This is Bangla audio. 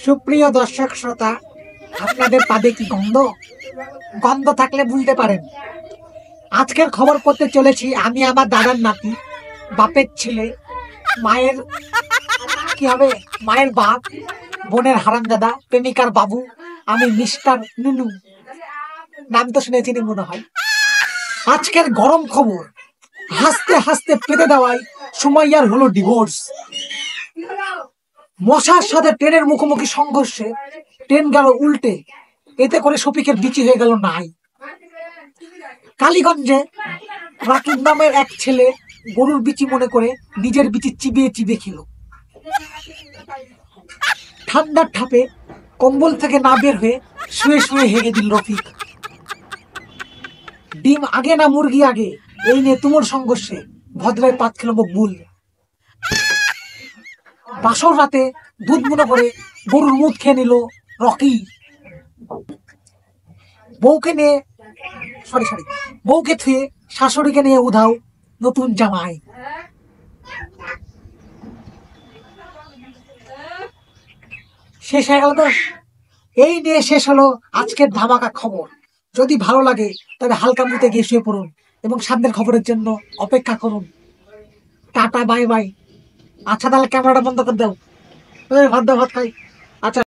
সুপ্রিয় দর্শক শ্রোতা, আপনাদের পাবে কি গন্ধ? গন্ধ থাকলে বুঝতে পারেন। আজকের খবর পড়তে চলেছি আমি আমার দাদার নাতি, বাপের ছেলে, মায়ের কি হবে, মায়ের বাপ, বোনের হারামজাদা, প্রেমিকার বাবু, আমি মিস্টার নুনু। নাম তো শুনেছেন মনে হয়। আজকের গরম খবর, হাসতে হাসতে পেতে দেওয়ায় সুমাইয়ার হলো ডিভোর্স। মশার সাথে ট্রেনের মুখোমুখি সংঘর্ষে ট্রেন গেল উল্টে, এতে করে শফিকের বিচি হয়ে গেল নাই। কালীগঞ্জে রাকিব নামের এক ছেলে গরুর বিচি মনে করে নিজের বিচি চিবিয়ে চিবিয়ে খেল। ঠান্ডার ঠাপে কম্বল থেকে না বের হয়ে শুয়ে শুয়ে হেগে দিল রফিক। ডিম আগে না মুরগি আগে, এই নিয়ে তুমুল সংঘর্ষে ভদ্রের পাত খেল মকবুল। বাসর রাতে দুধ মনে করে গরুর মুখ খেয়ে নিল রকি। বউকে থুয়ে শাশুড়িকে নিয়ে উধাও নতুন জামাই। শেষ হয়ে গেল তো। এই নিয়ে শেষ হলো আজকের ধামাকা খবর। যদি ভালো লাগে তবে হালকা মুতে গিয়ে শুয়ে পড়ুন এবং সামনের খবরের জন্য অপেক্ষা করুন। Tata, bye bye. আচ্ছা তাহলে ক্যামেরাটা বন্ধ করে দাও। ভাত দাও, ভাত খাই।